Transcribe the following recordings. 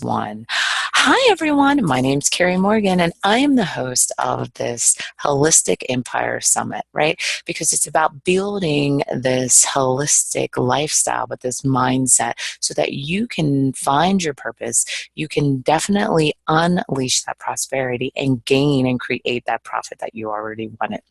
one. Hi, everyone. My name's Carrie Morgan, and I am the host of this Holistic Empire Summit, right? Because it's about building this holistic lifestyle with this mindset so that you can find your purpose. You can definitely unleash that prosperity and gain and create that profit that you already wanted.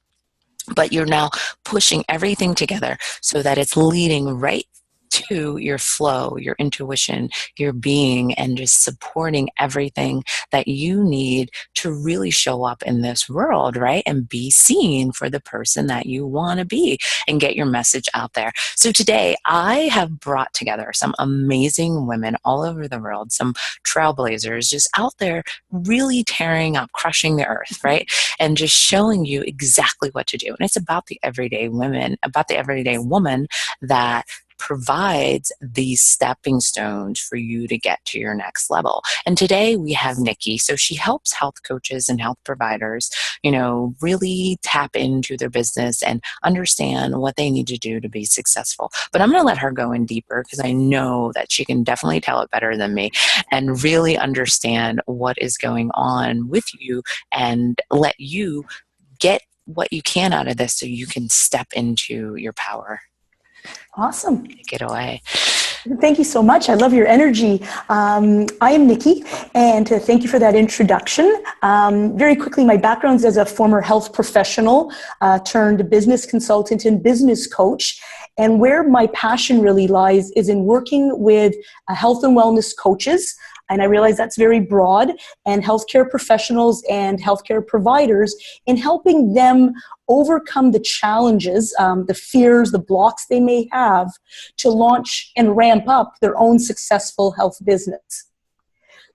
But you're now pushing everything together so that it's leading right to your flow, your intuition, your being, and just supporting everything that you need to really show up in this world, right? And be seen for the person that you want to be and get your message out there. So today I have brought together some amazing women all over the world, some trailblazers just out there really tearing up, crushing the earth, right? And just showing you exactly what to do. And it's about the everyday women, about the everyday woman that provides these stepping stones for you to get to your next level. And today we have Nicki. So she helps health coaches and health providers, really tap into their business and understand what they need to do to be successful. But I'm going to let her go in deeper because I know that she can definitely tell it better than me and really understand what is going on with you and let you get what you can out of this so you can step into your power. Awesome. Take it away. Thank you so much. I love your energy. I am Nicki, and thank you for that introduction. Very quickly, my background is as a former health professional turned business consultant and business coach. And where my passion really lies is in working with health and wellness coaches. And I realize that's very broad, and healthcare professionals and healthcare providers in helping them overcome the challenges, the fears, the blocks they may have to launch and ramp up their own successful health business.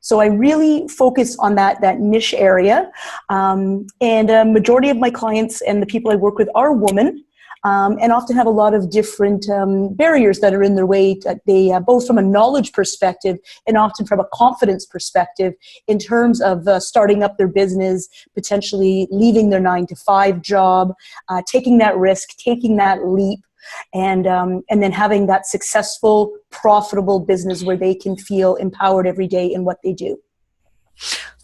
So I really focus on that niche area. And a majority of my clients and the people I work with are women. And often have a lot of different barriers that are in their way, that they both from a knowledge perspective and often from a confidence perspective in terms of starting up their business, potentially leaving their 9-to-5 job, taking that risk, taking that leap, and then having that successful, profitable business where they can feel empowered every day in what they do.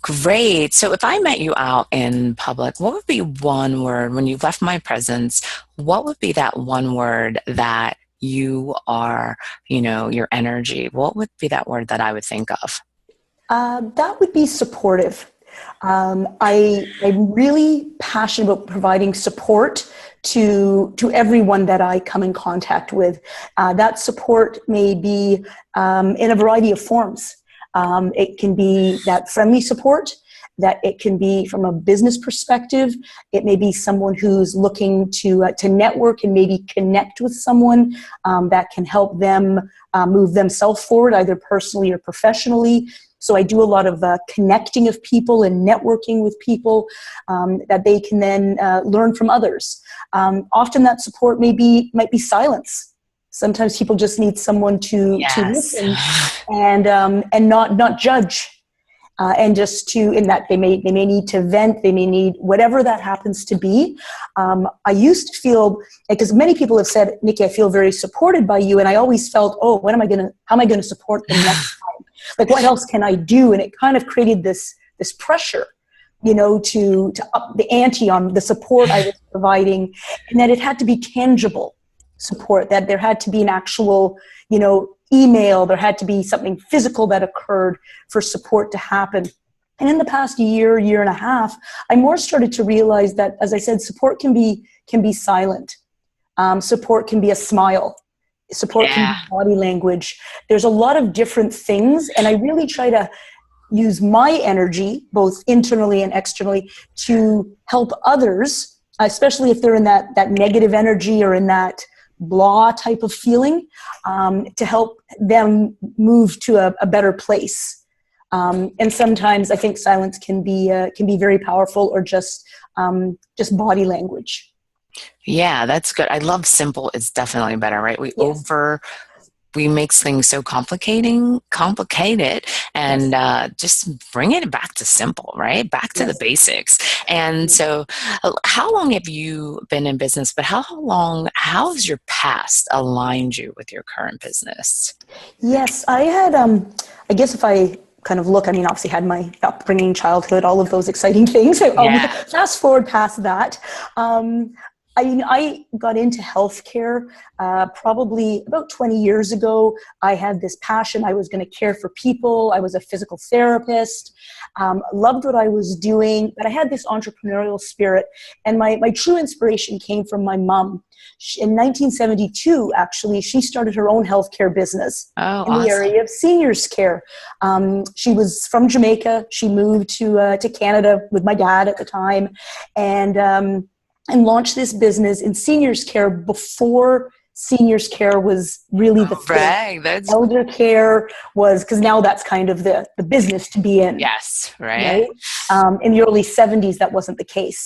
Great. So if I met you out in public, what would be one word when you left my presence? What would be that one word that you are, your energy? What would be that word that I would think of? That would be supportive. I'm really passionate about providing support to everyone that I come in contact with. That support may be in a variety of forms. It can be that friendly support, that it can be from a business perspective. It may be someone who's looking to network and maybe connect with someone that can help them move themselves forward, either personally or professionally. So I do a lot of connecting of people and networking with people that they can then learn from others. Often that support might be silence. Sometimes people just need someone to listen and not judge, and just in that they may need to vent, they may need whatever that happens to be. I used to feel, because many people have said, Nicki, I feel very supported by you, and I always felt, how am I going to support them next time? Like, what else can I do? And it kind of created this pressure, to up the ante on the support I was providing, and that it had to be tangible support, that there had to be an actual, email, there had to be something physical that occurred for support to happen. And in the past year and a half, I more started to realize that, as I said, support can be silent. Support can be a smile. Support can be body language. There's a lot of different things, and I really try to use my energy, both internally and externally, to help others, especially if they're in that negative energy or in that blah type of feeling, to help them move to a better place. And sometimes I think silence can be very powerful, or just body language. Yeah, that's good. I love simple is definitely better, right? We make things so complicated, and just bring it back to simple, right? Back to the basics. And so how long have you been in business, but how has your past aligned you with your current business? Yes, I had, I guess if I kind of look, I mean, obviously had my upbringing, childhood, all of those exciting things. I'll Yeah. fast forward past that. I got into healthcare probably about 20 years ago. I had this passion. I was going to care for people. I was a physical therapist, loved what I was doing, but I had this entrepreneurial spirit. And my true inspiration came from my mom. In 1972, actually, she started her own healthcare business Oh, in the awesome. area of seniors care. She was from Jamaica. She moved to Canada with my dad at the time, and launched this business in seniors care before seniors care was really the thing. Brag. That's Elder care was, because now that's kind of the business to be in. yes, right? Right. In the early 70s, that wasn't the case.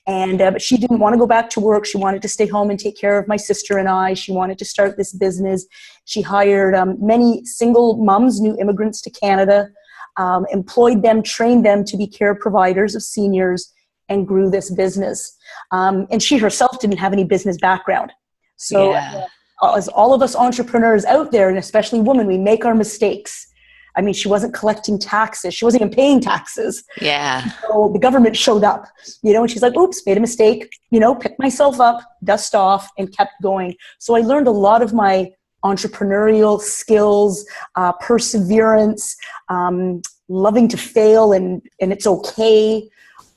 But she didn't want to go back to work. She wanted to stay home and take care of my sister and I. She wanted to start this business. She hired many single moms, new immigrants to Canada, employed them, trained them to be care providers of seniors, and grew this business. And she herself didn't have any business background. So Yeah. as all of us entrepreneurs out there, and especially women, we make our mistakes. I mean, she wasn't collecting taxes. She wasn't even paying taxes. Yeah. So the government showed up, and she's like, oops, made a mistake, picked myself up, dust off, and kept going. So I learned a lot of my entrepreneurial skills, perseverance, loving to fail, and it's okay.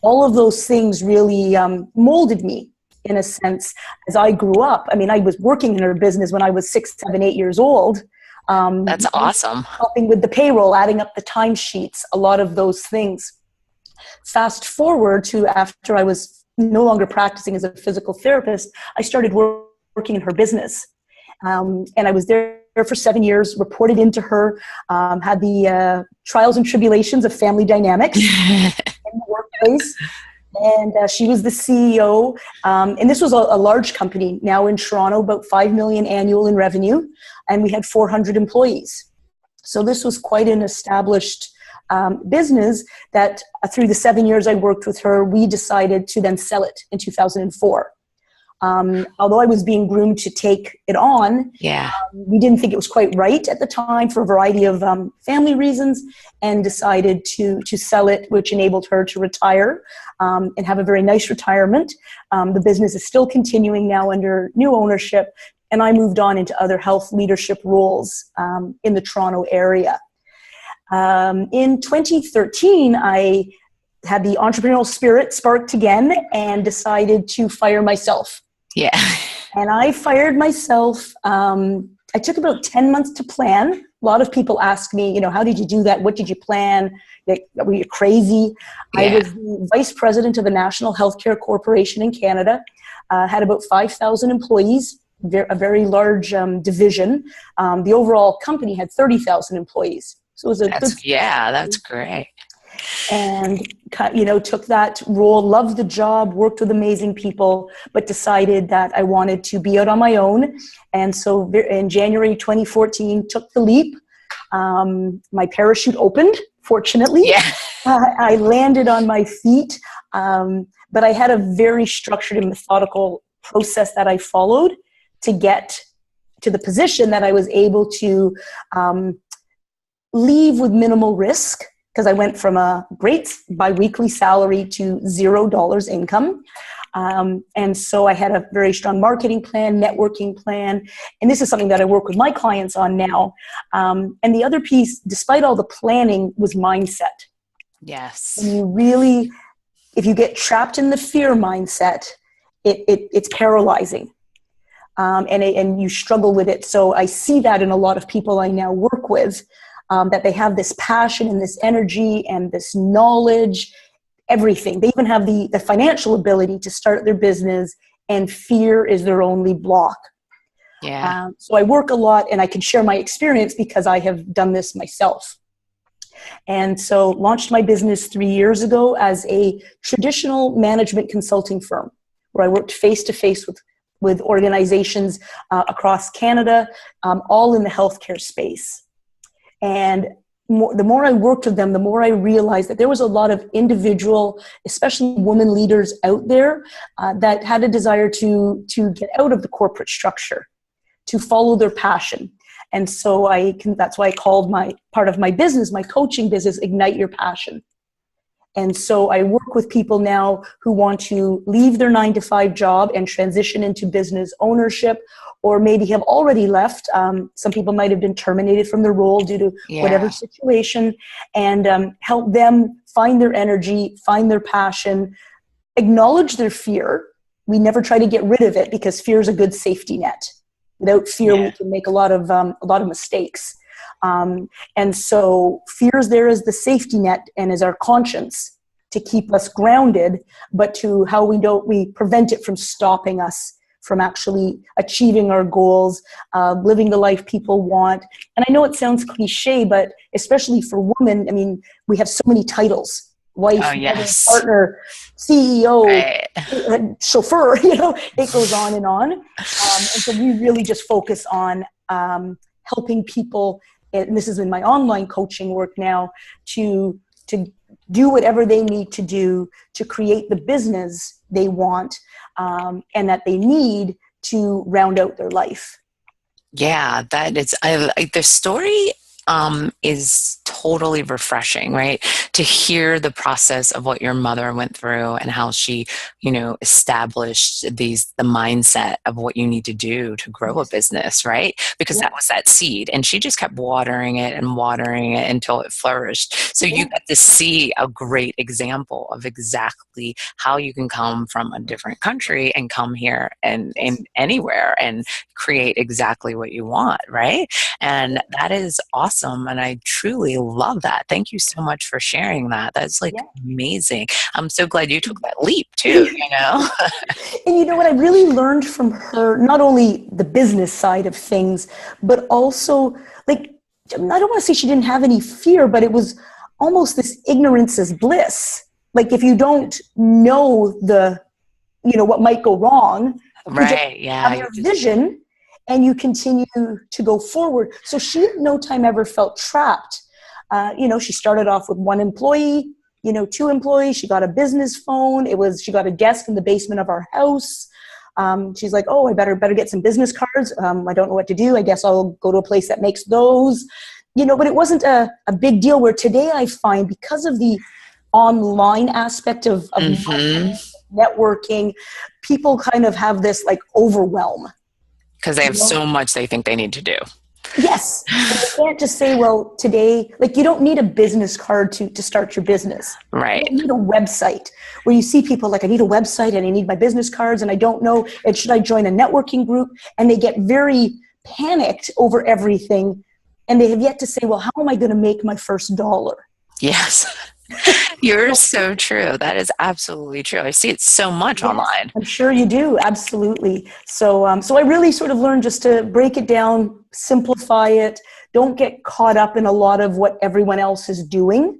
All of those things really molded me in a sense as I grew up. I mean, I was working in her business when I was 6, 7, 8 years old. That's awesome. Helping with the payroll, adding up the timesheets, a lot of those things. Fast forward to after I was no longer practicing as a physical therapist, I started working in her business. And I was there for 7 years, reported into her, had the trials and tribulations of family dynamics in the workplace. And she was the CEO. And this was a large company now in Toronto, about $5 million annual in revenue. And we had 400 employees. So this was quite an established business that through the 7 years I worked with her, we decided to then sell it in 2004. Although I was being groomed to take it on, Yeah. we didn't think it was quite right at the time for a variety of family reasons, and decided to sell it, which enabled her to retire and have a very nice retirement. The business is still continuing now under new ownership, and I moved on into other health leadership roles in the Toronto area. In 2013, I had the entrepreneurial spirit sparked again and decided to fire myself. Yeah. And I fired myself. I took about 10 months to plan. A lot of people ask me, how did you do that? What did you plan? Were you crazy? Yeah. I was the vice president of a national healthcare corporation in Canada, had about 5,000 employees, a very large division. The overall company had 30,000 employees. So it was a good. Yeah, that's great. And took that role, loved the job, worked with amazing people, but decided that I wanted to be out on my own. And so in January 2014, took the leap. My parachute opened, fortunately. Yeah. I landed on my feet, but I had a very structured and methodical process that I followed to get to the position that I was able to leave with minimal risk, because I went from a great biweekly salary to $0 income. And so I had a very strong marketing plan, networking plan. And this is something that I work with my clients on now. And the other piece, despite all the planning, was mindset. Yes. And you really, if you get trapped in the fear mindset, it's paralyzing. And you struggle with it. So I see that in a lot of people I now work with. That they have this passion and this energy and this knowledge, everything. They even have the financial ability to start their business, and fear is their only block. Yeah. So I work a lot, and I can share my experience because I have done this myself. And so launched my business 3 years ago as a traditional management consulting firm, where I worked face-to-face with organizations across Canada, all in the healthcare space. And the more I worked with them, the more I realized that there was a lot of individual, especially women leaders out there that had a desire to get out of the corporate structure, to follow their passion. And so that's why I called my part of my business, my coaching business, Ignite Your Passion. And so I work with people now who want to leave their 9-to-5 job and transition into business ownership, or maybe have already left. Some people might have been terminated from their role due to whatever situation, and help them find their energy, find their passion, acknowledge their fear. We never try to get rid of it because fear is a good safety net. Without fear, we can make a lot of mistakes. And so fear is there as the safety net and as our conscience to keep us grounded, but to how we prevent it from stopping us from actually achieving our goals, living the life people want. And I know it sounds cliche, but especially for women, I mean, we have so many titles: wife, mother, partner, CEO, chauffeur, it goes on and on. And so we really just focus on helping people, and this is in my online coaching work now, to do whatever they need to do to create the business they want, and that they need to round out their life. Yeah, that is, the story is totally refreshing, right? To hear the process of what your mother went through and how she, established the mindset of what you need to do to grow a business, right? Because that was that seed, and she just kept watering it until it flourished. So you got to see a great example of exactly how you can come from a different country and come here and anywhere and create exactly what you want, right? And that is awesome. And I truly love that. Thank you so much for sharing that. That's amazing. I'm so glad you took that leap too, And you know what I really learned from her, not only the business side of things, but also, I don't want to say she didn't have any fear, but it was almost this ignorance is bliss. Like if you don't know what might go wrong, right? You have your vision and you continue to go forward. So she at no time ever felt trapped. She started off with 1 employee, 2 employees. She got a business phone. She got a desk in the basement of our house. She's like, oh, I better get some business cards. I don't know what to do. I guess I'll go to a place that makes those, but it wasn't a big deal, where today I find, because of the online aspect of networking, people kind of have this overwhelm. Because they have so much they think they need to do. Yes. And you can't just say, well, today, you don't need a business card to start your business. Right. You don't need a website, where you see people I need a website and I need my business cards and I don't know, and should I join a networking group? And they get very panicked over everything. And they have yet to say, well, how am I going to make my first dollar? Yes. You're so true. That is absolutely true. I see it so much online. I'm sure you do. Absolutely. So I really sort of learned just to break it down, simplify it. Don't get caught up in a lot of what everyone else is doing,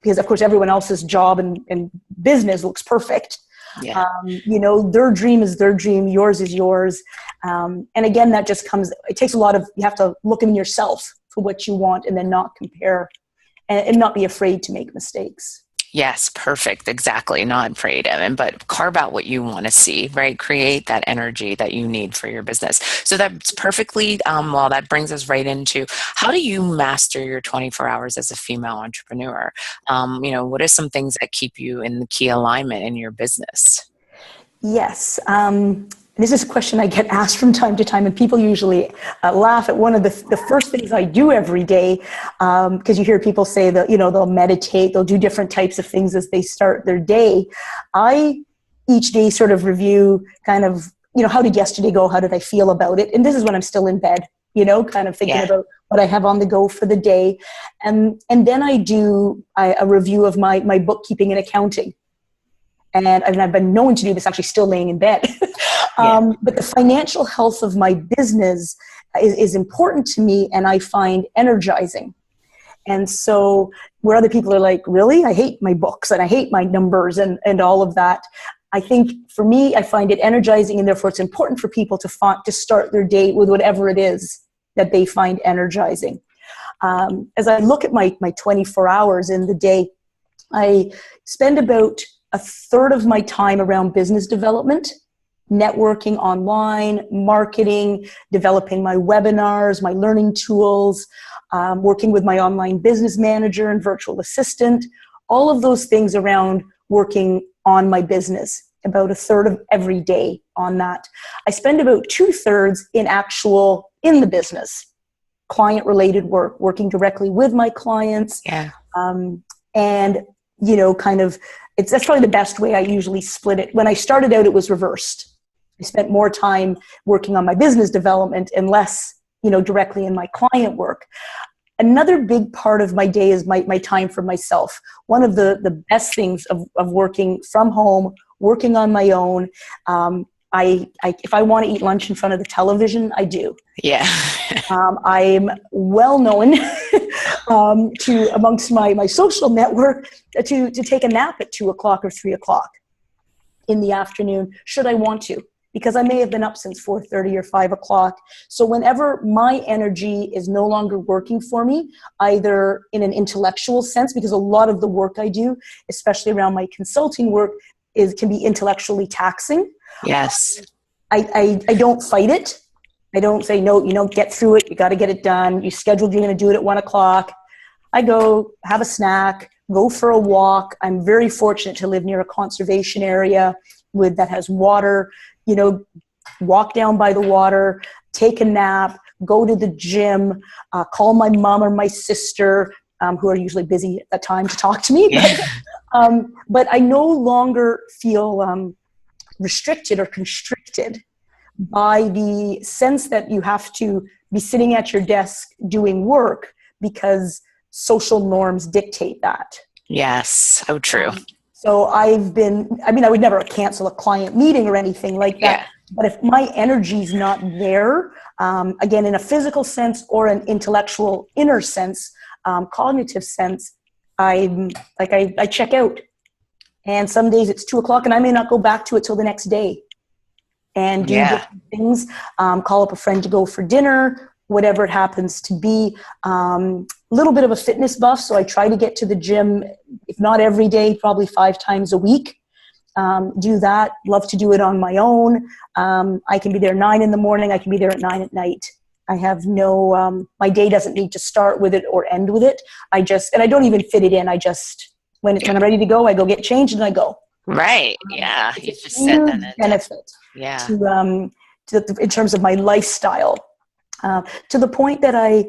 because of course everyone else's job and business looks perfect. Yeah. Their dream is their dream. Yours is yours. And again, that just it takes you have to look in yourself for what you want and then not compare. And not be afraid to make mistakes. Yes, perfect. Exactly. Not afraid of, but carve out what you want to see, right? Create that energy that you need for your business. So that's perfectly, that brings us right into, how do you master your 24 hours as a female entrepreneur? What are some things that keep you in the key alignment in your business? Yes. This is a question I get asked from time to time, and people usually laugh at one of the first things I do every day, because you hear people say that, they'll meditate, they'll do different types of things as they start their day. I each day sort of review kind of, how did yesterday go? How did I feel about it? And this is when I'm still in bed, kind of thinking about what I have on the go for the day. And then I do a review of my bookkeeping and accounting. And I've been known to do this actually still laying in bed. But the financial health of my business is important to me, and I find energizing. And so where other people are like, really? I hate my books and I hate my numbers and all of that. I think for me, I find it energizing, and therefore it's important for people to start their day with whatever it is that they find energizing. As I look at my 24 hours in the day, I spend about a third of my time around business development, networking online, marketing, developing my webinars, my learning tools, working with my online business manager and virtual assistant, all of those things around working on my business, about a third of every day on that. I spend about 2/3 in the business, client related work, working directly with my clients. Yeah. And, that's probably the best way I usually split it. When I started out, it was reversed. I spent more time working on my business development and less, directly in my client work. Another big part of my day is my time for myself. One of the best things of working from home, working on my own, if I want to eat lunch in front of the television, I do. Yeah. I'm well known amongst my social network to take a nap at 2:00 or 3:00 in the afternoon, should I want to, because I may have been up since 4:30 or 5:00. So whenever my energy is no longer working for me, either in an intellectual sense, because a lot of the work I do, especially around my consulting work, can be intellectually taxing. Yes. I don't fight it. I don't say, no, get through it. You got to get it done. You scheduled, you're going to do it at 1:00. I go have a snack, go for a walk. I'm very fortunate to live near a conservation area that has water, walk down by the water, take a nap, go to the gym, call my mom or my sister, who are usually busy at that time to talk to me. Yeah. But I no longer feel restricted or constricted by the sense that you have to be sitting at your desk doing work because social norms dictate that. Yes, so true. So I would never cancel a client meeting or anything like that. Yeah. But if my energy's not there, again, in a physical sense or an intellectual inner sense, cognitive sense, I check out. And some days it's 2:00 and I may not go back to it till the next day and do different things, call up a friend to go for dinner, whatever it happens to be. Little bit of a fitness buff, so I try to get to the gym, if not every day, probably 5 times a week. Do that. Love to do it on my own. I can be there 9 in the morning. I can be there at 9 at night. I have my day doesn't need to start with it or end with it. And I don't even fit it in. When I'm ready to go, I go get changed and I go. Right. Yeah. It's You a just said huge that. benefit. Yeah. In terms of my lifestyle, to the point that I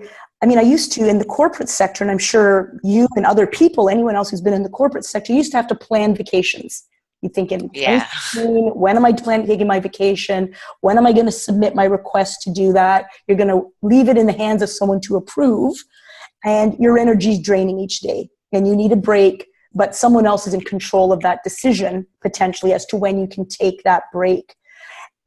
used to, in the corporate sector, and I'm sure you and other people, anyone else who's been in the corporate sector, used to have to plan vacations. You think in 2015, when am I taking my vacation? When am I going to submit my request to do that? You're going to leave it in the hands of someone to approve, and your energy's draining each day, and you need a break, but someone else is in control of that decision, potentially, as to when you can take that break.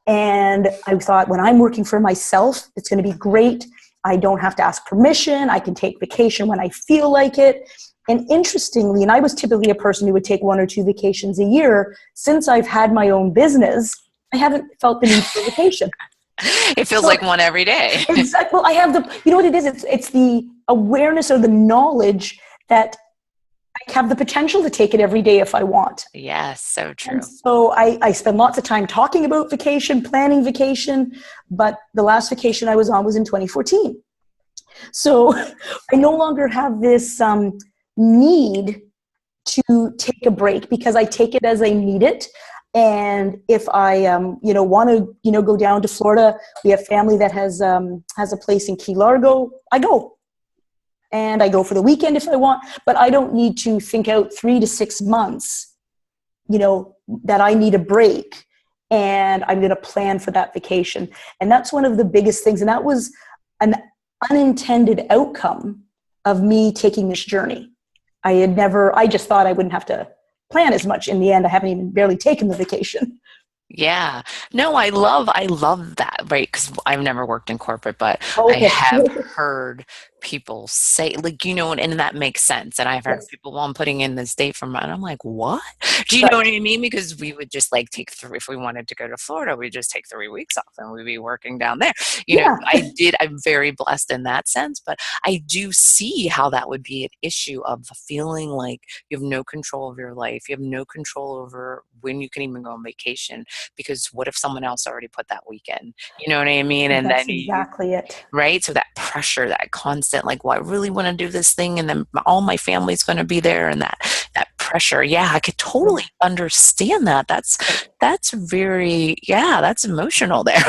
And I thought, when I'm working for myself, it's going to be great. I don't have to ask permission. I can take vacation when I feel like it. And interestingly, and I was typically a person who would take 1 or 2 vacations a year. Since I've had my own business, I haven't felt the need for vacation. It feels like one every day. Exactly. Well, I have what it is? It's the awareness or the knowledge that I have the potential to take it every day if I want. Yes, so true. And so I spend lots of time talking about vacation, planning vacation, but the last vacation I was on was in 2014. So I no longer have this need to take a break, because I take it as I need it. And if I want to go down to Florida, we have family that has a place in Key Largo, I go. And I go for the weekend if I want, but I don't need to think out 3 to 6 months, that I need a break and I'm going to plan for that vacation. And that's one of the biggest things. And that was an unintended outcome of me taking this journey. I just thought I wouldn't have to plan as much. In the end, I haven't even barely taken the vacation. Yeah. No, I love that, right? Because I've never worked in corporate, but Okay. I have heard people say, like, and that makes sense. And I've heard Yes. people, well, I'm putting in this date for mine. And I'm like, what? Do you know what Right. I mean? Because we would just like take three, if we wanted to go to Florida, we'd just take 3 weeks off and we'd be working down there. Yeah. I'm very blessed in that sense, but I do see how that would be an issue of feeling like you have no control of your life. You have no control over when you can even go on vacation, because what if someone else already put that weekend? You know what I mean? And then That's exactly it. right? So that pressure, that constant, like, well, I really want to do this thing, and then all my family's going to be there, and that pressure. Yeah, I could totally Yeah. understand that. That's very, yeah, that's emotional there.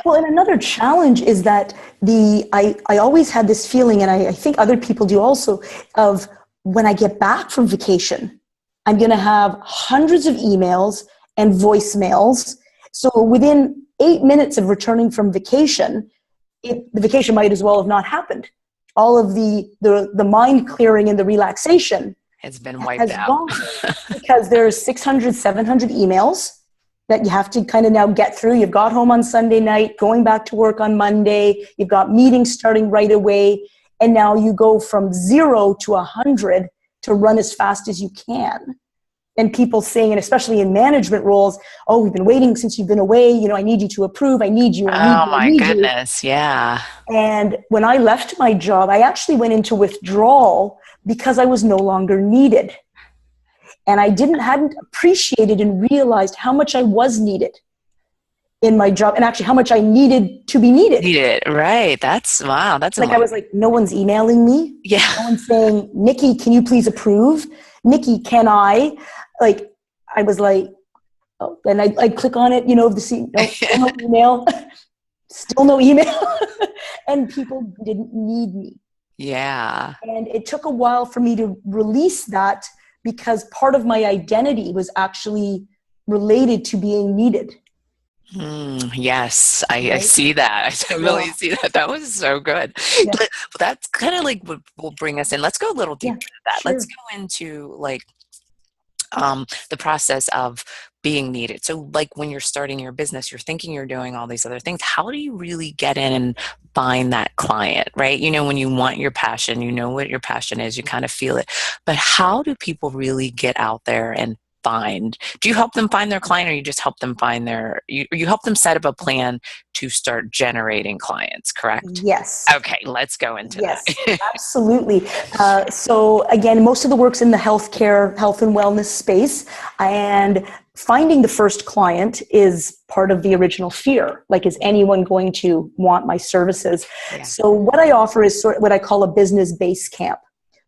Well, and another challenge is that I always had this feeling, and I think other people do also, of when I get back from vacation, I'm going to have hundreds of emails and voicemails. So within 8 minutes of returning from vacation, the vacation might as well have not happened. All of the mind clearing and the relaxation It's been wiped has out. gone, because there's 600, 700 emails that you have to kind of now get through. You've got home on Sunday night, going back to work on Monday. You've got meetings starting right away. And now you go from 0 to 100 to run as fast as you can. And people saying, and especially in management roles, oh, we've been waiting since you've been away. I need you to approve. I need you. I need Oh you. I my need you. goodness. Yeah. And when I left my job, I actually went into withdrawal because I was no longer needed. And I hadn't appreciated and realized how much I was needed in my job, and actually how much I needed to be needed. Need it. Right. That's, wow. That's Like I was like, no one's emailing me. yeah. No one's saying, Nicki, can you please approve? Nicki, can I? Like, I was like, oh, and I'd click on it, no email, still no email. And people didn't need me. Yeah. And it took a while for me to release that, because part of my identity was actually related to being needed. Yes, I Right? see that. I totally Yeah. see that. That was so good. Yeah. Well, that's kind of like what will bring us in. Let's go a little Yeah. deeper into that. Let's Sure. go into like the process of being needed. So, like when you're starting your business, you're thinking you're doing all these other things. How do you really get in and find that client, right? When you want your passion, you know what your passion is, you kind of feel it. But how do people really get out there and do you help them find their client, or you just help them find you help them set up a plan to start generating clients, correct? Yes. Okay, let's go into Yes, that. absolutely. So again, most of the work's in the healthcare, health and wellness space, and finding the first client is part of the original fear. Like, is anyone going to want my services? Yeah. So what I offer is sort of what I call a business base camp.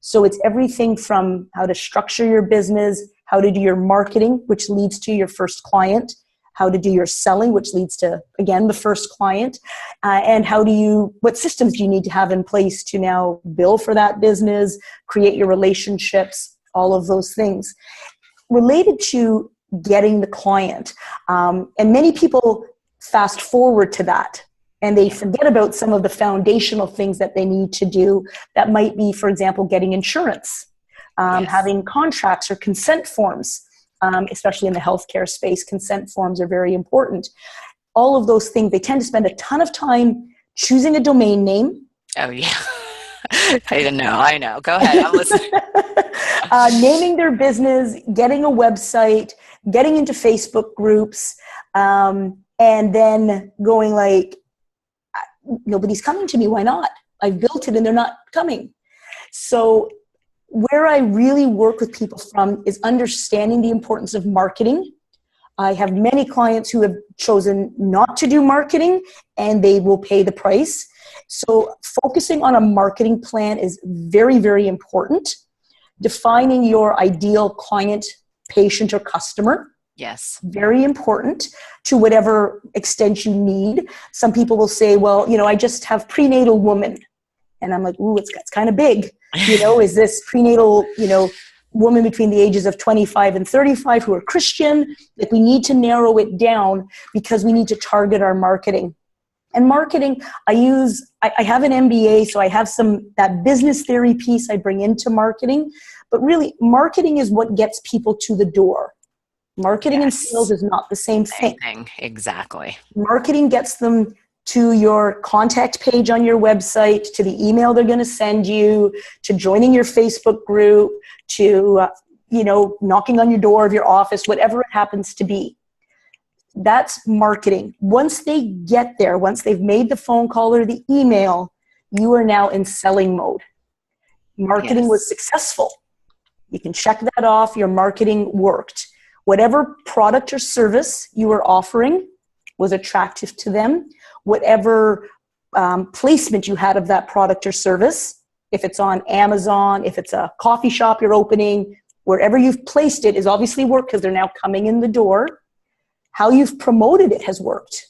So it's everything from how to structure your business, how to do your marketing, which leads to your first client, how to do your selling, which leads to, again, the first client, and what systems do you need to have in place to now bill for that business, create your relationships, all of those things. Related to getting the client, and many people fast forward to that, and they forget about some of the foundational things that they need to do. That might be, for example, getting insurance, Yes. having contracts or consent forms. Especially in the healthcare space, consent forms are very important. All of those things, they tend to spend a ton of time choosing a domain name. Oh, yeah. I know. Go ahead. I'm listening. Naming their business, getting a website, getting into Facebook groups, and then going like, nobody's coming to me. Why not? I've built it and they're not coming. So where I really work with people from is understanding the importance of marketing. I have many clients who have chosen not to do marketing, and they will pay the price. So focusing on a marketing plan is very, very important. Defining your ideal client, patient, or customer. Yes. Very important to whatever extent you need. Some people will say, well, I just have prenatal woman. And I'm like, ooh, it's kind of big. Is this prenatal, woman between the ages of 25 and 35 who are Christian? Like, we need to narrow it down because we need to target our marketing. And marketing, I have an MBA, so I have that business theory piece I bring into marketing. But really, marketing is what gets people to the door. Marketing and sales is not the same thing. Exactly. Marketing gets them to your contact page on your website, to the email they're going to send you, to joining your Facebook group, to knocking on your door of your office, whatever it happens to be. That's marketing. Once they get there, once they've made the phone call or the email, you are now in selling mode. Marketing was successful. You can check that off. Your marketing worked. Whatever product or service you were offering was attractive to them. Whatever placement you had of that product or service, if it's on Amazon, if it's a coffee shop you're opening, wherever you've placed it is obviously worked because they're now coming in the door. How you've promoted it has worked.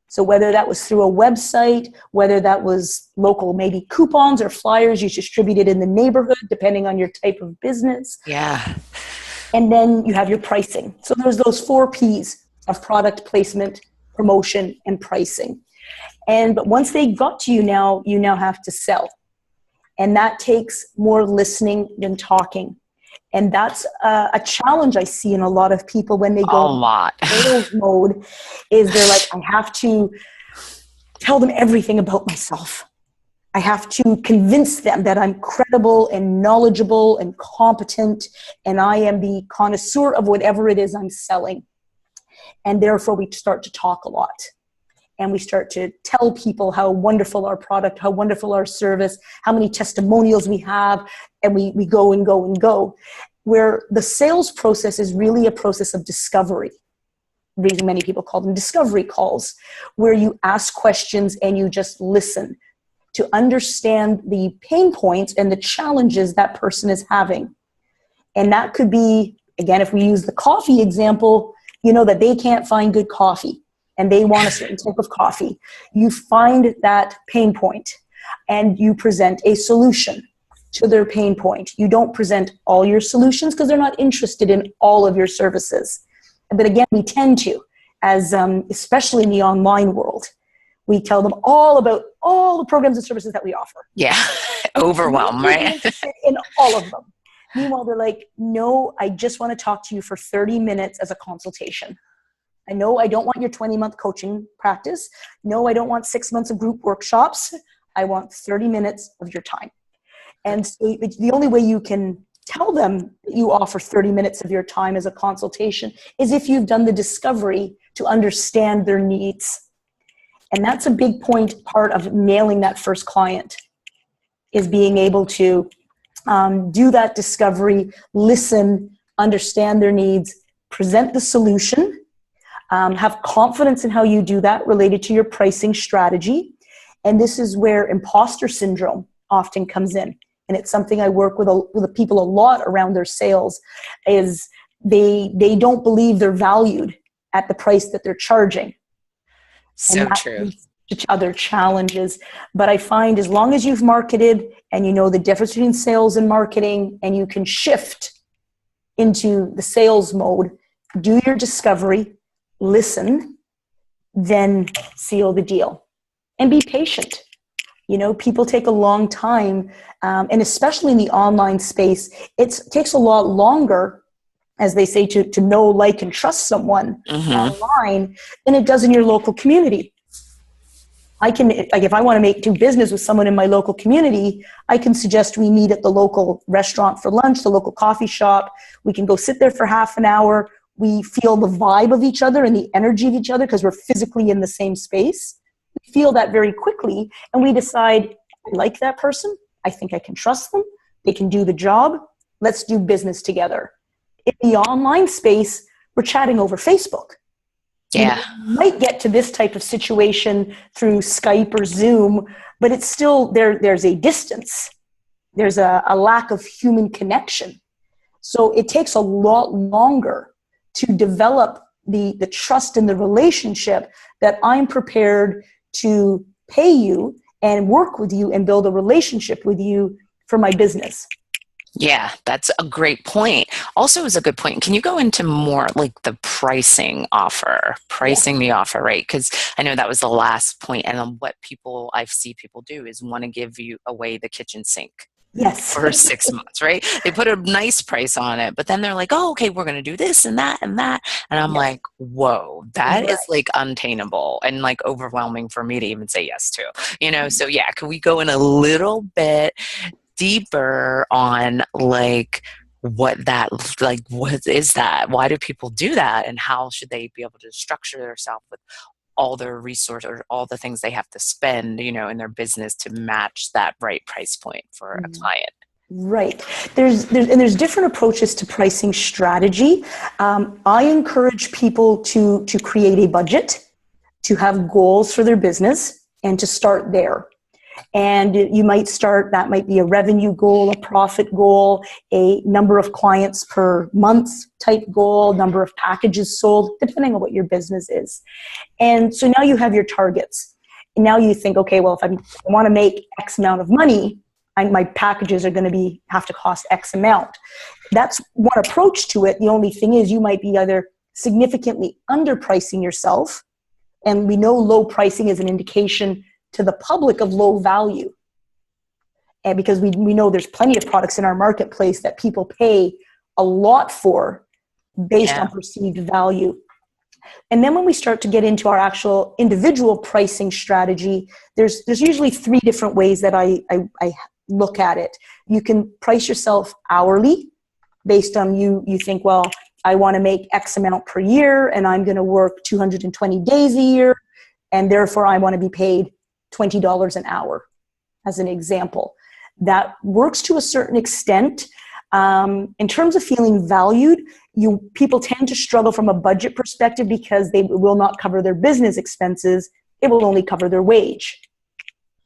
So whether that was through a website, whether that was local, maybe coupons or flyers you distributed in the neighborhood, depending on your type of business. Yeah. And then you have your pricing. So there's those 4 Ps of product placement, promotion, and pricing. But once they got to you now have to sell. And that takes more listening than talking. And that's a challenge I see in a lot of people when they go in sales mode, is they're like, I have to tell them everything about myself. I have to convince them that I'm credible and knowledgeable and competent, and I am the connoisseur of whatever it is I'm selling. And therefore we start to talk a lot. And we start to tell people how wonderful our product, how wonderful our service, how many testimonials we have, and we go and go and go. Where the sales process is really a process of discovery. The reason many people call them discovery calls, where you ask questions and you just listen to understand the pain points and the challenges that person is having. And that could be, again, if we use the coffee example, that they can't find good coffee and they want a certain type of coffee. You find that pain point and you present a solution to their pain point. You don't present all your solutions because they're not interested in all of your services. But again, we tend to, as especially in the online world, we tell them all about all the programs and services that we offer. Yeah, overwhelm, right? In all of them. Meanwhile, they're like, no, I just want to talk to you for 30 minutes as a consultation. I know I don't want your 20-month coaching practice. No, I don't want 6 months of group workshops. I want 30 minutes of your time. And so the only way you can tell them that you offer 30 minutes of your time as a consultation is if you've done the discovery to understand their needs. And that's a big part of nailing that first client, is being able to do that discovery, listen, understand their needs, present the solution, have confidence in how you do that related to your pricing strategy. And this is where imposter syndrome often comes in. And it's something I work with the people a lot around their sales, is they don't believe they're valued at the price that they're charging. So true. To other challenges. But I find as long as you've marketed and you know the difference between sales and marketing, and you can shift into the sales mode, do your discovery, listen, then seal the deal. And be patient. People take a long time, and especially in the online space, it takes a lot longer, as they say, to know, like, and trust someone online than it does in your local community. If I want to do business with someone in my local community, I can suggest we meet at the local restaurant for lunch, the local coffee shop. We can go sit there for half an hour. We feel the vibe of each other and the energy of each other because we're physically in the same space. We feel that very quickly, and we decide, I like that person. I think I can trust them. They can do the job. Let's do business together. In the online space, we're chatting over Facebook. Yeah. You might get to this type of situation through Skype or Zoom, but it's still, there's a distance. There's a lack of human connection. So it takes a lot longer to develop the trust in the relationship that I'm prepared to pay you and work with you and build a relationship with you for my business. Yeah, that's a great point. Also is a good point. Can you go into more like the pricing the offer, right? Because I know that was the last point, and what I see people do is want to give you away the kitchen sink. Yes. for 6 months, right? They put a nice price on it, but then they're like, oh, okay, we're going to do this and that and that. And I'm Yes. like, whoa, that is Right. like untainable and like overwhelming for me to even say yes to, So yeah, can we go in a little bit deeper on like, what is that? Why do people do that? And how should they be able to structure themselves with all their resources or all the things they have to spend, in their business to match that right price point for a client? Right. There's different approaches to pricing strategy. I encourage people to create a budget, to have goals for their business, and to start there. And you might start, that might be a revenue goal, a profit goal, a number of clients per month type goal, number of packages sold, depending on what your business is. And so now you have your targets. And now you think, okay, well, if I want to make X amount of money, my packages are going to have to cost X amount. That's one approach to it. The only thing is you might be either significantly underpricing yourself, and we know low pricing is an indication to the public of low value. And because we know there's plenty of products in our marketplace that people pay a lot for based on perceived value. And then when we start to get into our actual individual pricing strategy, there's usually 3 different ways that I look at it. You can price yourself hourly based on you think, well, I want to make X amount per year and I'm going to work 220 days a year, and therefore I want to be paid $20 an hour, as an example. That works to a certain extent. In terms of feeling valued, people tend to struggle from a budget perspective because they will not cover their business expenses. It will only cover their wage,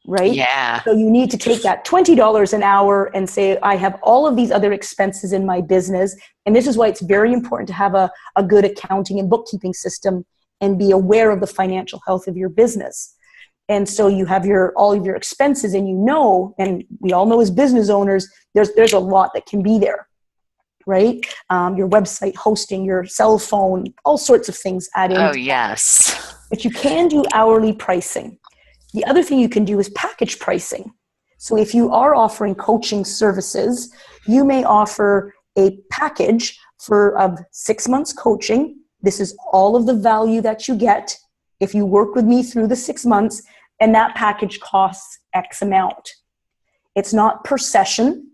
right? Yeah. So you need to take that $20 an hour and say, I have all of these other expenses in my business. And this is why it's very important to have a good accounting and bookkeeping system and be aware of the financial health of your business. And so you have all of your expenses, and and we all know as business owners, there's a lot that can be there, right? Your website hosting, your cell phone, all sorts of things add in. Oh, yes. But you can do hourly pricing. The other thing you can do is package pricing. So if you are offering coaching services, you may offer a package of 6 months coaching. This is all of the value that you get if you work with me through the 6 months, and that package costs X amount. It's not per session.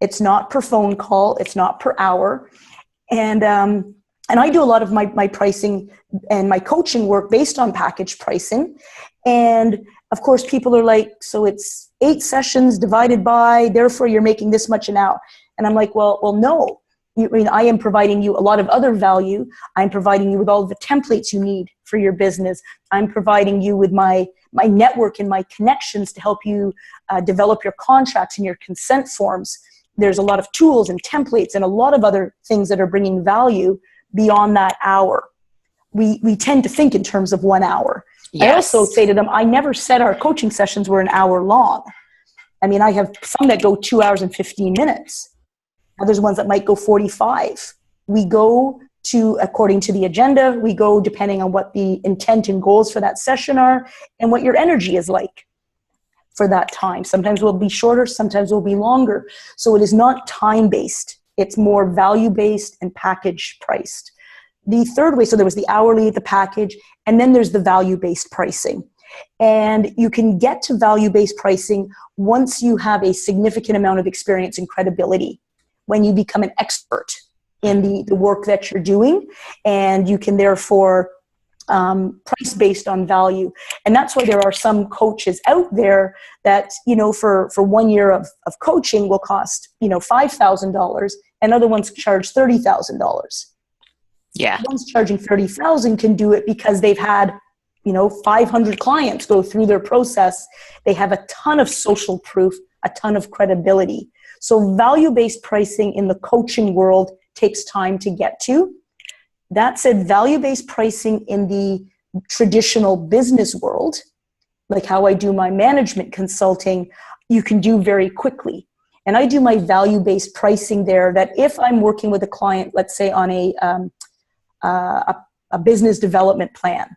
It's not per phone call. It's not per hour. And I do a lot of my pricing and my coaching work based on package pricing. And of course, people are like, so it's 8 sessions divided by, therefore you're making this much an hour. And I'm like, well, no. I am providing you a lot of other value. I'm providing you with all the templates you need for your business. I'm providing you with my network and my connections to help you develop your contracts and your consent forms. There's a lot of tools and templates and a lot of other things that are bringing value beyond that hour. We tend to think in terms of 1 hour. Yes. I also say to them, I never said our coaching sessions were an hour long. I mean, I have some that go 2 hours and 15 minutes. There's ones that might go 45. We go according to the agenda, we go depending on what the intent and goals for that session are and what your energy is like for that time. Sometimes we'll be shorter, sometimes we'll be longer. So it is not time-based. It's more value-based and package-priced. The third way, so there was the hourly, the package, and then there's the value-based pricing. And you can get to value-based pricing once you have a significant amount of experience and credibility, when you become an expert in the work that you're doing, and you can therefore price based on value. And that's why there are some coaches out there that, for 1 year of coaching will cost, $5,000, and other ones charge $30,000. Yeah. The ones charging $30,000 can do it because they've had 500 clients go through their process. They have a ton of social proof, a ton of credibility. So value-based pricing in the coaching world takes time to get to. That said, value-based pricing in the traditional business world, like how I do my management consulting, you can do very quickly. And I do my value-based pricing there, that if I'm working with a client, let's say on a business development plan,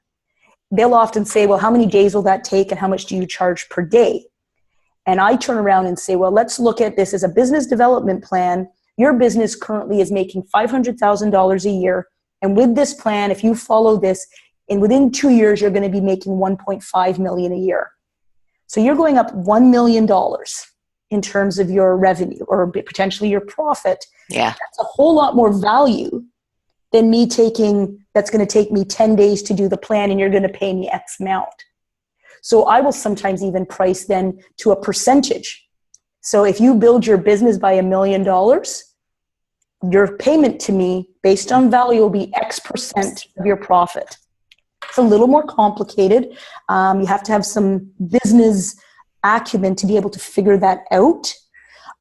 they'll often say, well, how many days will that take and how much do you charge per day? And I turn around and say, well, let's look at this as a business development plan. Your business currently is making $500,000 a year. And with this plan, if you follow this, and within 2 years, you're going to be making $1.5 million a year. So you're going up $1 million in terms of your revenue or potentially your profit. Yeah. That's a whole lot more value than me that's going to take me 10 days to do the plan and you're going to pay me X amount. So I will sometimes even price then to a percentage. So if you build your business by $1 million, your payment to me based on value will be X percent of your profit. It's a little more complicated. You have to have some business acumen to be able to figure that out.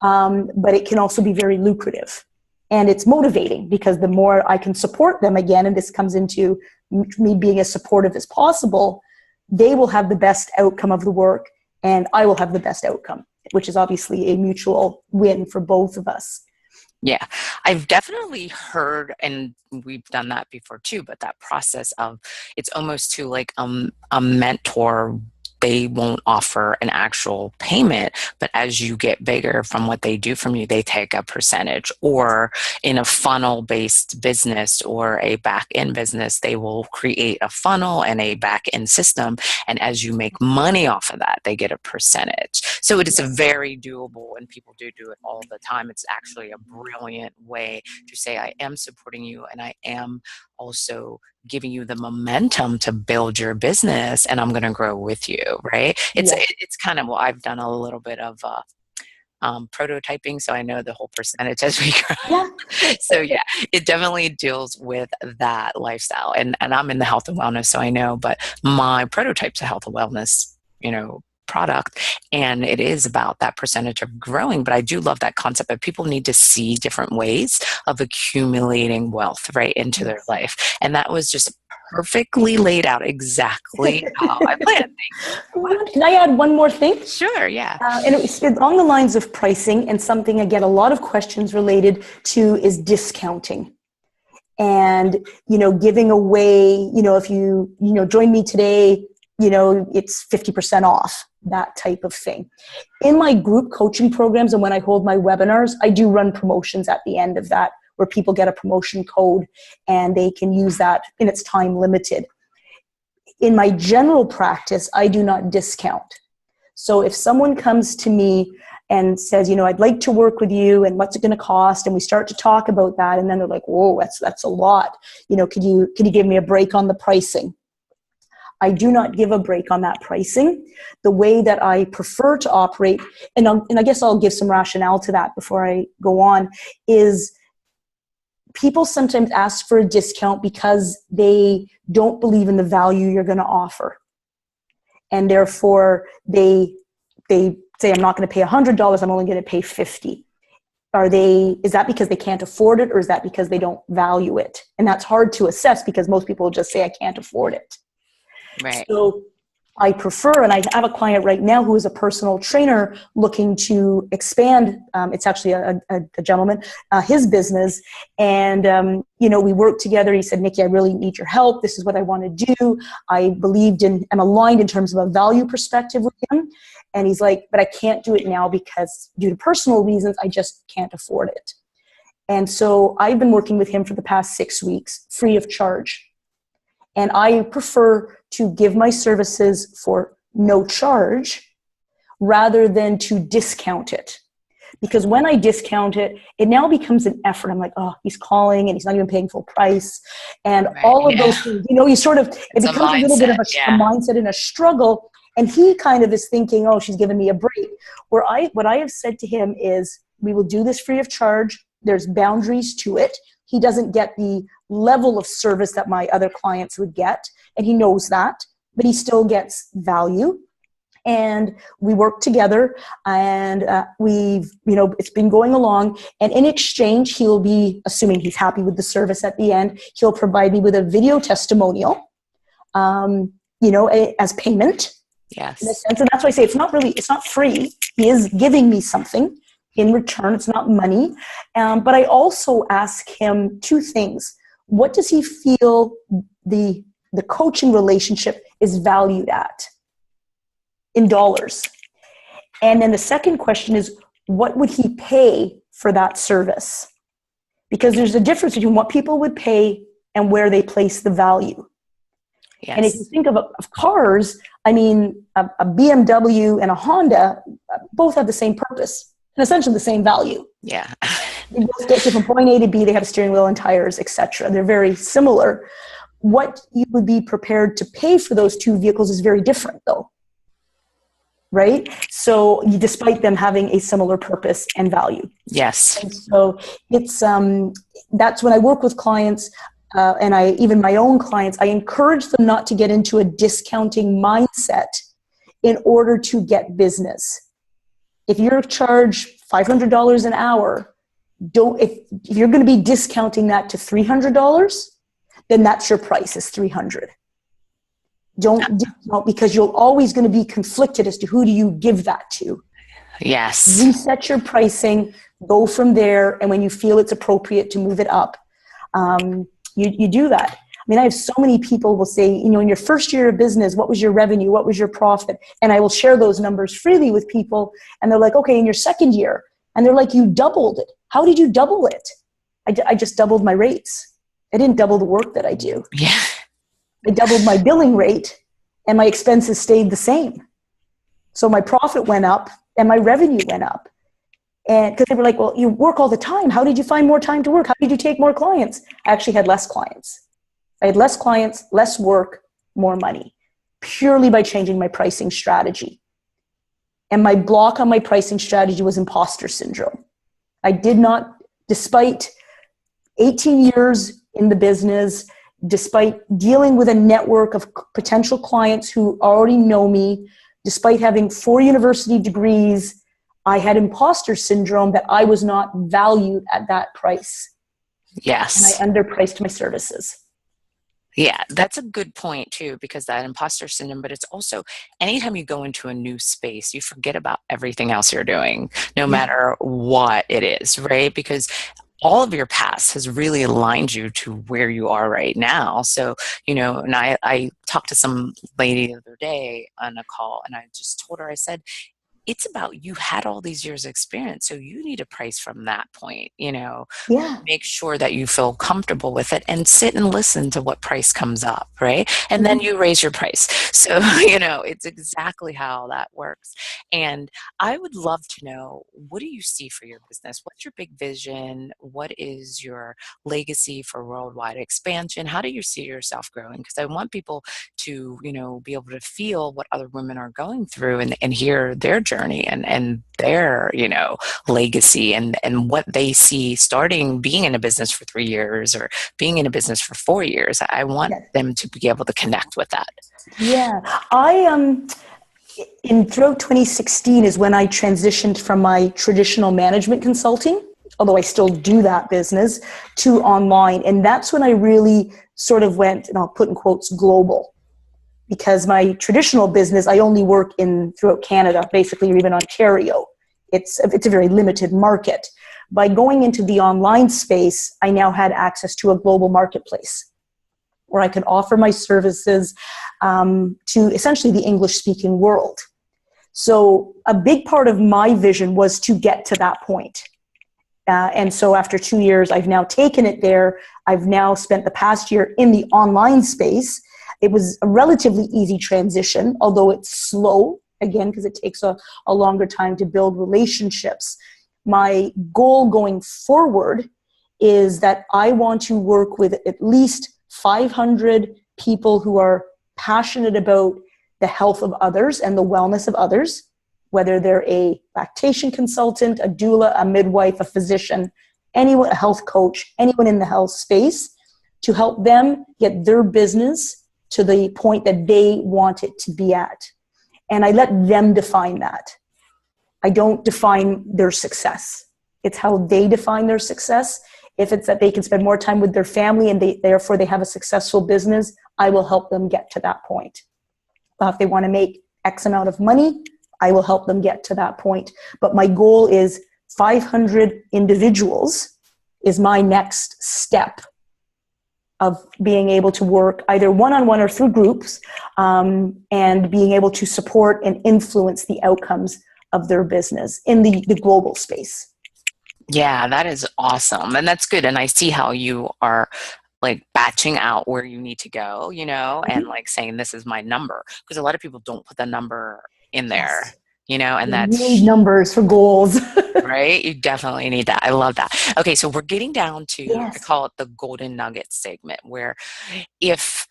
But it can also be very lucrative. And it's motivating because the more I can support them again, and this comes into me being as supportive as possible, they will have the best outcome of the work and I will have the best outcome, which is obviously a mutual win for both of us. Yeah, I've definitely heard, and we've done that before too, but that process of it's almost to like a mentor. They won't offer an actual payment, but as you get bigger from what they do from you, they take a percentage. Or in a funnel-based business or a back-end business, they will create a funnel and a back-end system. And as you make money off of that, they get a percentage. So it is a very doable, and people do it all the time. It's actually a brilliant way to say, I am supporting you and I am also giving you the momentum to build your business and I'm going to grow with you, right? It's kind of, well, I've done a little bit of prototyping, so I know the whole percentage as we grow. Yeah. So yeah, it definitely deals with that lifestyle. And I'm in the health and wellness, so I know, but my prototype's a health and wellness, product, and it is about that percentage of growing. But I do love that concept that people need to see different ways of accumulating wealth right into their life. And that was just perfectly laid out exactly how I planned things. Can I add one more thing? Sure, yeah. And it's along the lines of pricing, and something I get a lot of questions related to is discounting. And, giving away, if you, join me today, it's 50% off, that type of thing. In my group coaching programs and when I hold my webinars, I do run promotions at the end of that where people get a promotion code and they can use that, and it's time limited. In my general practice, I do not discount. So if someone comes to me and says, I'd like to work with you and what's it going to cost? And we start to talk about that. And then they're like, whoa, that's a lot. Could you give me a break on the pricing? I do not give a break on that pricing. The way that I prefer to operate, and I guess I'll give some rationale to that before I go on, is people sometimes ask for a discount because they don't believe in the value you're going to offer. And therefore, they say, I'm not going to pay $100, I'm only going to pay $50. Is that because they can't afford it, or is that because they don't value it? And that's hard to assess because most people just say, I can't afford it. Right. So I prefer, and I have a client right now who is a personal trainer looking to expand. It's actually a gentleman, his business. And, we worked together. He said, Nicki, I really need your help. This is what I want to do. I am aligned in terms of a value perspective with him. And he's like, but I can't do it now because due to personal reasons, I just can't afford it. And so I've been working with him for the past 6 weeks, free of charge. And I prefer to give my services for no charge rather than to discount it. Because when I discount it, it now becomes an effort. I'm like, oh, he's calling and he's not even paying full price. And all of those things, it becomes a little bit of a mindset and a struggle. And he kind of is thinking, oh, she's giving me a break. What I have said to him is, we will do this free of charge. There's boundaries to it. He doesn't get the level of service that my other clients would get, and he knows that, but he still gets value. And we work together, and it's been going along. And in exchange, he'll be, assuming he's happy with the service at the end, he'll provide me with a video testimonial, as payment. Yes. In a sense. And that's why I say it's not free. He is giving me something in return. It's not money. But I also ask him two things. What does he feel the coaching relationship is valued at in dollars? And then the second question is, what would he pay for that service? Because there's a difference between what people would pay and where they place the value. Yes. And if you think of cars, I mean, a BMW and a Honda both have the same purpose and essentially the same value. Yeah. They both get you from point A to B. They have a steering wheel and tires, etc. They're very similar. What you would be prepared to pay for those two vehicles is very different, though. Right? So despite them having a similar purpose and value. Yes. And so it's that's when I work with clients, and even my own clients, I encourage them not to get into a discounting mindset in order to get business. If you're charged $500 an hour, if you're going to be discounting that to $300, then that's your price, is $300. Don't discount, because you're always going to be conflicted as to who do you give that to. Yes. Reset your pricing, go from there, and when you feel it's appropriate to move it up, you do that. I mean, I have so many people will say, in your first year of business, what was your revenue? What was your profit? And I will share those numbers freely with people. And they're like, okay, in your second year. And they're like, you doubled it. How did you double it? I just doubled my rates. I didn't double the work that I do. Yeah. I doubled my billing rate and my expenses stayed the same. So my profit went up and my revenue went up. And because they were like, well, you work all the time. How did you find more time to work? How did you take more clients? I actually had less clients. I had less clients, less work, more money, purely by changing my pricing strategy. And my block on my pricing strategy was imposter syndrome. I did not, despite 18 years in the business, despite dealing with a network of potential clients who already know me, despite having 4 university degrees, I had imposter syndrome that I was not valued at that price. Yes. And I underpriced my services. Yeah, that's a good point too, because that imposter syndrome, but it's also anytime you go into a new space, you forget about everything else you're doing, no matter what it is, right? Because all of your past has really aligned you to where you are right now. So, and I talked to some lady the other day on a call, and I just told her, I said, it's about, you had all these years of experience, so you need a price from that point, make sure that you feel comfortable with it and sit and listen to what price comes up, right? And then you raise your price. So, it's exactly how that works. And I would love to know, what do you see for your business? What's your big vision? What is your legacy for worldwide expansion? How do you see yourself growing? Because I want people to, be able to feel what other women are going through and hear their journey and their, legacy and what they see starting being in a business for 3 years or being in a business for 4 years. I want them to be able to connect with that. Yeah. Throughout 2016 is when I transitioned from my traditional management consulting, although I still do that business, to online. And that's when I really sort of went, and I'll put in quotes, global. Because my traditional business, I only work throughout Canada, basically, or even Ontario. It's a very limited market. By going into the online space, I now had access to a global marketplace where I could offer my services to essentially the English-speaking world. So a big part of my vision was to get to that point. And so after 2 years, I've now taken it there. I've now spent the past year in the online space. It was a relatively easy transition, although it's slow, again, because it takes a longer time to build relationships. My goal going forward is that I want to work with at least 500 people who are passionate about the health of others and the wellness of others, whether they're a lactation consultant, a doula, a midwife, a physician, anyone, a health coach, anyone in the health space, to help them get their business to the point that they want it to be at. And I let them define that. I don't define their success. It's how they define their success. If it's that they can spend more time with their family and therefore they have a successful business, I will help them get to that point. If they want to make X amount of money, I will help them get to that point. But my goal is 500 individuals is my next step of being able to work either one-on-one or through groups, and being able to support and influence the outcomes of their business in the global space. Yeah, that is awesome. And that's good. And I see how you are like batching out where you need to go, and Mhm. like saying, this is my number. Because a lot of people don't put the number in there, Yes. and You need that's numbers for goals. right. You definitely need that. I love that. Okay. So we're getting down to, I Yes. call it the golden nugget segment, where if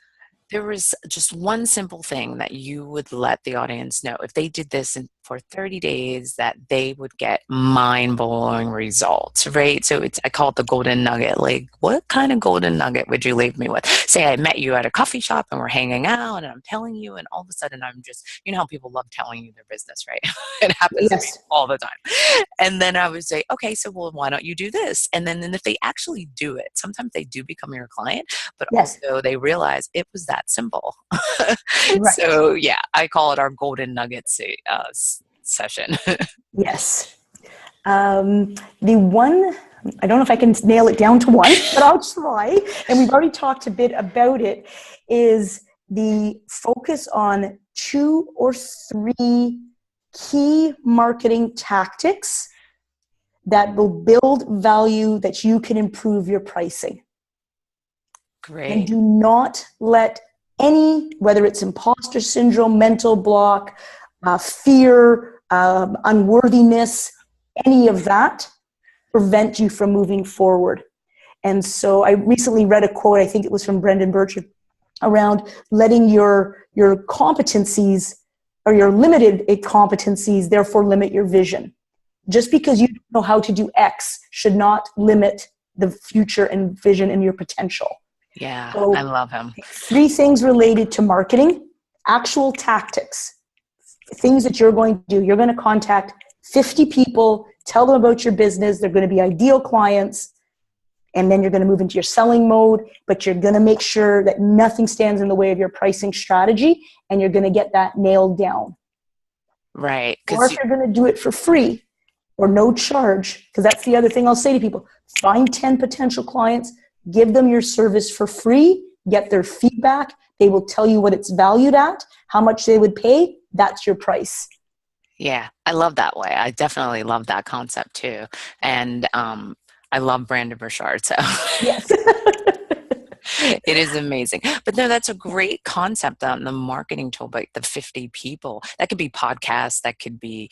there was just one simple thing that you would let the audience know, if they did this for 30 days, that they would get mind-blowing results, right? So I call it the golden nugget. Like, what kind of golden nugget would you leave me with? Say I met you at a coffee shop and we're hanging out and I'm telling you, and all of a sudden I'm just, how people love telling you their business, right? It happens to me Yes. all the time. And then I would say, okay, so well, why don't you do this? And then if they actually do it, sometimes they do become your client, but Yes. also they realize it was that simple. Right. So yeah, I call it our golden nuggets session. Yes. The one, I don't know if I can nail it down to one, but I'll try. And we've already talked a bit about it, is the focus on 2 or 3 key marketing tactics that will build value that you can improve your pricing. And Great. do not let any, whether it's imposter syndrome, mental block, fear, unworthiness, any of that prevent you from moving forward. And so I recently read a quote, I think it was from Brendan Burchard, around letting your competencies or your limited competencies therefore limit your vision. Just because you don't know how to do X should not limit the future and vision and your potential. Yeah, I So love him. 3 things related to marketing, actual tactics, things that you're going to do. You're going to contact 50 people, tell them about your business. They're going to be ideal clients. And then you're going to move into your selling mode, but you're going to make sure that nothing stands in the way of your pricing strategy, and you're going to get that nailed down. Right. Or Because if you're going to do it for free or no charge, because that's the other thing I'll say to people, find 10 potential clients, give them your service for free, get their feedback. They will tell you what it's valued at, how much they would pay. That's your price. yeah, I love that way. I definitely love that concept too. And I love Brandon Burchard. So Yes. it is amazing. But no, that's a great concept on the marketing tool, but the 50 people, that could be podcasts, that could be,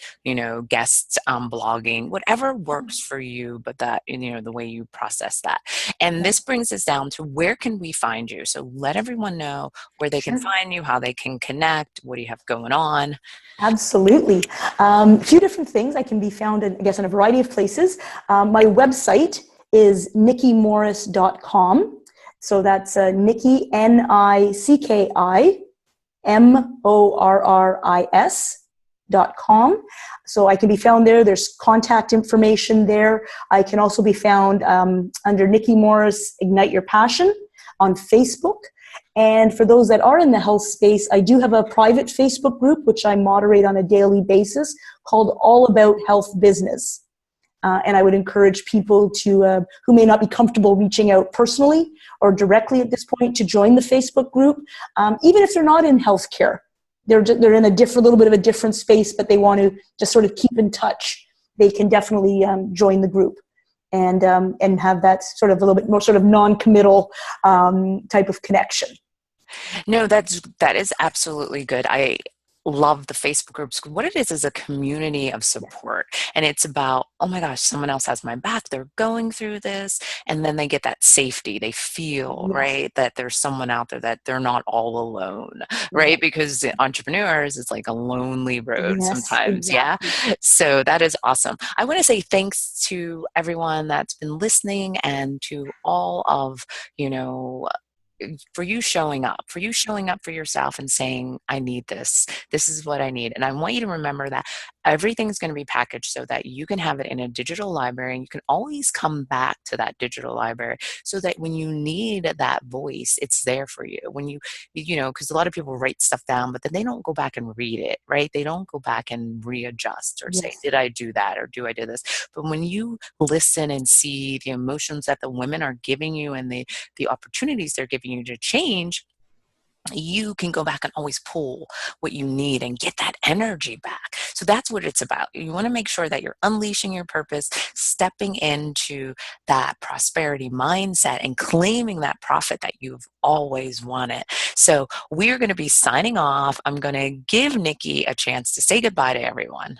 guests blogging, whatever works for you, but that, the way you process that. And this Yes. brings us down to, where can we find you? So let everyone know where they can Sure. find you, how they can connect, what do you have going on? Absolutely. A few different things. I can be found in, I guess, in a variety of places. My website is nickimorris.com. So that's Nicki, NICKIMORRIS.com. So I can be found there. There's contact information there. I can also be found under Nicki Morris Ignite Your Passion on Facebook. And for those that are in the health space, I do have a private Facebook group, which I moderate on a daily basis, called All About Health Business. And I would encourage people to who may not be comfortable reaching out personally or directly at this point to join the Facebook group, even if they're not in healthcare. They're in a little bit of a different space, but they want to just sort of keep in touch. They can definitely join the group and have that sort of a little bit more sort of non-committal type of connection. No, that is absolutely good. I love the Facebook groups. What it is a community of support. And it's about, oh my gosh, someone else has my back. They're going through this. And then they get that safety. They feel, Yes. right, that there's someone out there, that they're not all alone, right? Right. Because entrepreneurs, it's like a lonely road Yes, sometimes. Yeah. exactly. So that is awesome. I want to say thanks to everyone that's been listening, and to all of, for you showing up, for yourself and saying, I need this. This is what I need. And I want you to remember that everything's going to be packaged so that you can have it in a digital library, and you can always come back to that digital library, so that when you need that voice, it's there for you. When because a lot of people write stuff down, but then they don't go back and read it, right? They don't go back and readjust or say, Yes. did I do that? Or do I do this? But when you listen and see the emotions that the women are giving you, and the opportunities they're giving you to change, you can go back and always pull what you need and get that energy back. So So that's what it's about. You want to make sure that you're unleashing your purpose, stepping into that prosperity mindset and claiming that profit that you've always wanted. So we're going to be signing off. I'm going to give Nicki a chance to say goodbye to everyone.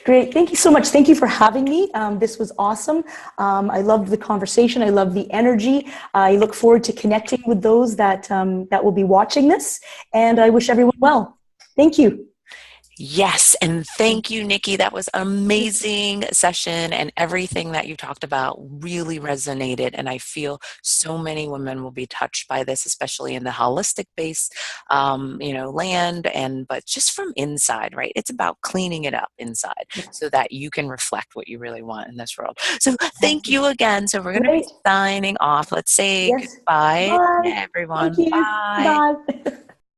Great. Thank you so much. Thank you for having me. This was awesome. I loved the conversation. I love the energy. I look forward to connecting with those that will be watching this. And I wish everyone well. Thank you. Yes, and thank you, Nicki. That was an amazing session, and everything that you talked about really resonated. And I feel so many women will be touched by this, especially in the holistic base, land, and but just from inside, right? It's about cleaning it up inside so that you can reflect what you really want in this world. So thank you again. So we're going to be Great. signing off. Let's say Yes. goodbye, Bye. Thank everyone. you. Bye. Bye.